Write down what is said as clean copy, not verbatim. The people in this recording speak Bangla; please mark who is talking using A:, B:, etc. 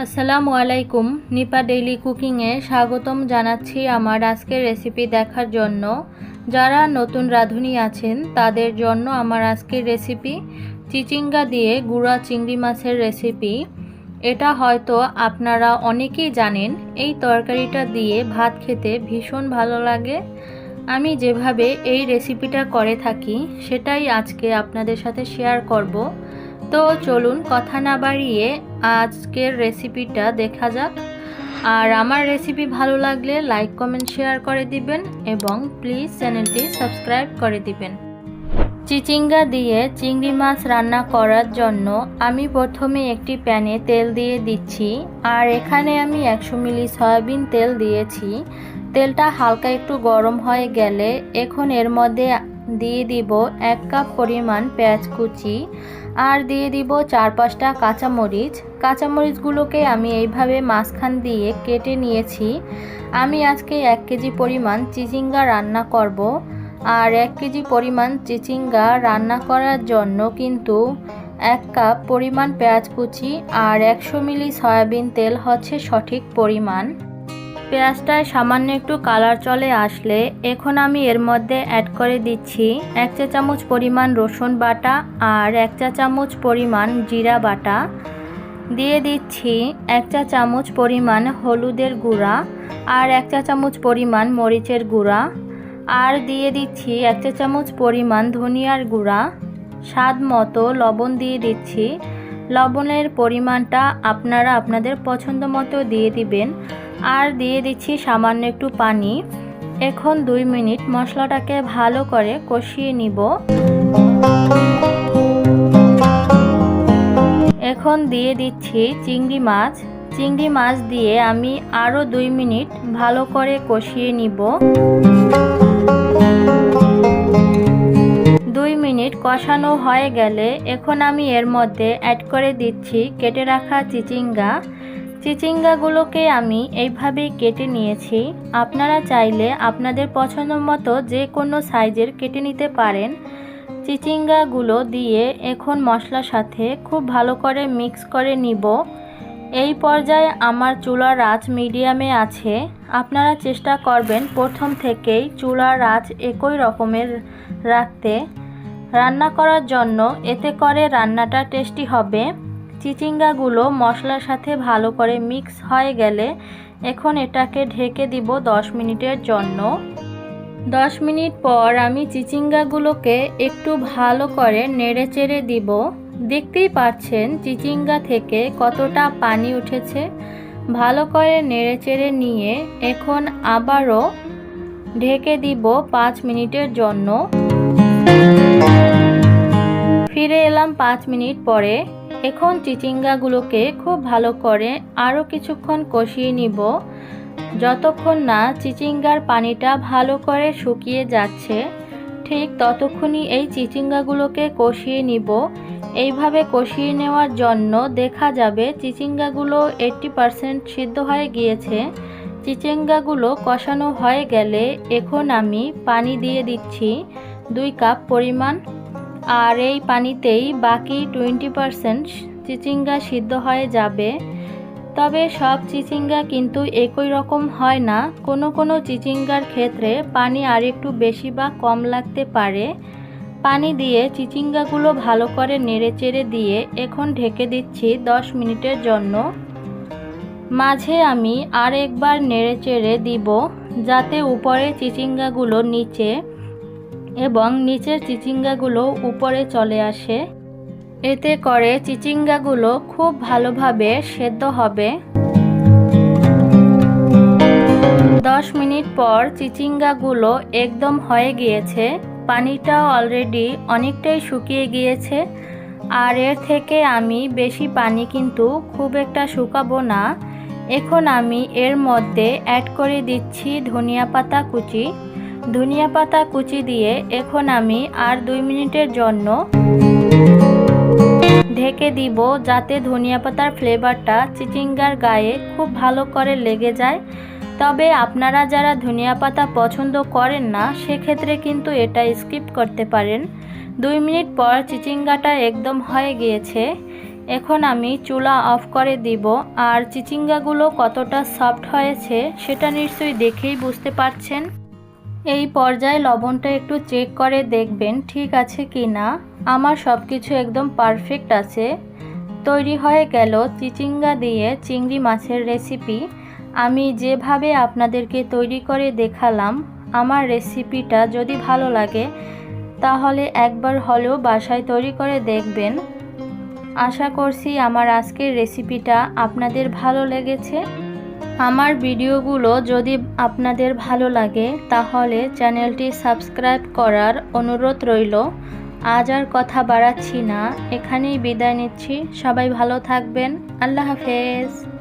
A: আসসালামু আলাইকুম। নিপা ডেইলি কুকিংয়ে স্বাগতম জানাচ্ছি আমার আজকের রেসিপি দেখার জন্য। যারা নতুন রাঁধুনি আছেন তাদের জন্য আমার আজকের রেসিপি চিচিঙ্গা দিয়ে গুঁড়া চিংড়ি মাছের রেসিপি। এটা হয়তো আপনারা অনেকেই জানেন। এই তরকারিটা দিয়ে ভাত খেতে ভীষণ ভালো লাগে। আমি যেভাবে এই রেসিপিটা করে থাকি সেটাই আজকে আপনাদের সাথে শেয়ার করব। তো চলুন কথা না বাড়িয়ে আজকের রেসিপিটা দেখা যাক। আর আমার রেসিপি ভালো লাগলে লাইক কমেন্ট শেয়ার করে দিবেন এবং প্লিজ চ্যানেলটি সাবস্ক্রাইব করে দিবেন। চিচিঙ্গা দিয়ে চিংড়ি মাছ রান্না করার জন্য আমি প্রথমে একটি প্যানে তেল দিয়ে দিচ্ছি। আর এখানে আমি 100 মিলি সয়াবিন তেল দিয়েছি। তেলটা হালকা একটু গরম হয়ে গেলে এখন এর মধ্যে দিয়ে দিব 1 কাপ পরিমাণ পেঁয়াজ কুচি আর দিয়ে দিব 4-5টা কাঁচামরিচ। কাঁচামরিচগুলোকে আমি এইভাবে মাঝখান দিয়ে কেটে নিয়েছি। আমি আজকে 1 কেজি পরিমাণ চিচিঙ্গা রান্না করব। আর 1 কেজি পরিমাণ চিচিঙ্গা রান্না করার জন্য কিন্তু 1 কাপ পরিমাণ পেঁয়াজ কুচি আর 100 মিলি সয়াবিন তেল হচ্ছে সঠিক পরিমাণ। পেঁয়াজটায় সামান্য একটু কালার চলে আসলে এখন আমি এর মধ্যে অ্যাড করে দিচ্ছি 1 চা চামচ পরিমাণ রসুন বাটা আর 1 চা চামচ পরিমাণ জিরা বাটা। দিয়ে দিচ্ছি 1 চা চামচ পরিমাণ হলুদের গুঁড়া আর 1 চা চামচ পরিমাণ মরিচের গুঁড়া আর দিয়ে দিচ্ছি 1 চা চামচ পরিমাণ ধনিয়ার গুঁড়া। স্বাদ মতো লবণ দিয়ে দিচ্ছি। লবণের পরিমাণটা আপনারা আপনাদের পছন্দ মতো দিয়ে দিবেন। আর দিয়ে দিচ্ছি সামান্য একটু পানি। এখন 2 মিনিট মশলাটাকে ভালো করে কষিয়ে নিব। এখন দিয়ে দিচ্ছি চিংড়ি মাছ। চিংড়ি মাছ দিয়ে আমি আরও 2 মিনিট ভালো করে কষিয়ে নিব। 2 মিনিট কষানো হয়ে গেলে এখন আমি এর মধ্যে অ্যাড করে দিচ্ছি কেটে রাখা চিচিঙ্গা। চিচিঙ্গাগুলোকে আমি এইভাবেই কেটে নিয়েছি। আপনারা চাইলে আপনাদের পছন্দ মতো যে কোনো সাইজের কেটে নিতে পারেন। চিচিঙ্গাগুলো দিয়ে এখন মশলার সাথে খুব ভালো করে মিক্স করে নিব। এই পর্যায়ে আমার চুলার আঁচ মিডিয়ামে আছে। আপনারা চেষ্টা করবেন প্রথম থেকেই চুলার আঁচ একই রকমের রাখতে রান্না করার জন্য, এতে করে রান্নাটা টেস্টি হবে। চিচিঙ্গাগুলো মশলার সাথে ভালো করে মিক্স হয়ে গেলে এখন এটাকে ঢেকে দিব 10 মিনিটের জন্য। 10 মিনিট পর আমি চিচিঙ্গাগুলোকে একটু ভালো করে নেড়েচেড়ে দিব। দেখতেই পাচ্ছেন চিচিঙ্গা থেকে কতটা পানি উঠেছে। ভালো করে নেড়েচেড়ে নিয়ে এখন আবারও ঢেকে দিব 5 মিনিটের জন্য। ফিরে এলাম 5 মিনিট পরে। এখন চিচিঙ্গাগুলোকে খুব ভালো করে আরও কিছুক্ষণ কষিয়ে নিব, যতক্ষণ না চিচিঙ্গার পানিটা ভালো করে শুকিয়ে যাচ্ছে। ঠিক ততক্ষণই এই চিচিঙ্গাগুলোকে কষিয়ে নিব। এইভাবে কষিয়ে নেওয়ার জন্য দেখা যাবে চিচিঙ্গাগুলো 80% সিদ্ধ হয়ে গিয়েছে। চিচিঙ্গাগুলো কষানো হয়ে গেলে এখন আমি পানি দিয়ে দিচ্ছি 2 কাপ পরিমাণ। আর এই পানিতেই বাকি 20% চিচিঙ্গা সিদ্ধ হয়ে যাবে। তবে সব চিচিঙ্গা কিন্তু একই রকম হয় না। কোনো চিচিঙ্গার ক্ষেত্রে পানি আর একটু বেশি বা কম লাগতে পারে। পানি দিয়ে চিচিঙ্গাগুলো ভালো করে নেড়েচেড়ে দিয়ে এখন ঢেকে দিচ্ছি 10 মিনিটের জন্য। মাঝে আমি আর একবার নেড়েচেড়ে দিব যাতে উপরে চিচিঙ্গাগুলো নিচে এবং নিচের চিচিঙ্গাগুলো উপরে চলে আসে। এতে করে চিচিঙ্গাগুলো খুব ভালোভাবে সেদ্ধ হবে। 10 মিনিট পর চিচিঙ্গাগুলো একদম হয়ে গিয়েছে। পানিটা অলরেডি অনেকটাই শুকিয়ে গিয়েছে। আর এর থেকে আমি বেশি পানি কিন্তু খুব একটা শুকাবো না। এখন আমি এর মধ্যে অ্যাড করে দিচ্ছি ধনিয়া পাতা কুচি। ধনিয়া পাতা কুচি দিয়ে এখন আমি আর 2 মিনিটের জন্য ঢেকে দিব, যাতে ধনিয়া পাতার ফ্লেভারটা চিচিঙ্গার গায়ে খুব ভালো করে লেগে যায়। তবে আপনারা যারা ধনিয়া পাতা পছন্দ করেন না সেক্ষেত্রে কিন্তু এটা স্কিপ করতে পারেন। 2 মিনিট পর চিচিঙ্গাটা একদম হয়ে গিয়েছে। এখন আমি চুলা অফ করে দিব। আর চিচিঙ্গাগুলো কতটা সফট হয়েছে সেটা নিশ্চয়ই দেখেই বুঝতে পারছেন। এই পর্যায়ে লবণটা একটু চেক করে দেখবেন ঠিক আছে কি না। আমার সব কিছু একদম পারফেক্ট আছে। তৈরি হয়ে গেল চিচিঙ্গা দিয়ে চিংড়ি মাছের রেসিপি। আমি যেভাবে আপনাদেরকে তৈরি করে দেখালাম, আমার রেসিপিটা যদি ভালো লাগে তাহলে একবার হলেও বাসায় তৈরি করে দেখবেন। আশা করছি আমার আজকের রেসিপিটা আপনাদের ভালো লেগেছে। আমার ভিডিওগুলো যদি আপনাদের ভালো লাগে তাহলে চ্যানেলটি সাবস্ক্রাইব করার অনুরোধ রইল। আজ আর কথা বাড়াচ্ছি না, এখানেই বিদায় নিচ্ছি। সবাই ভালো থাকবেন। আল্লাহ হাফেজ।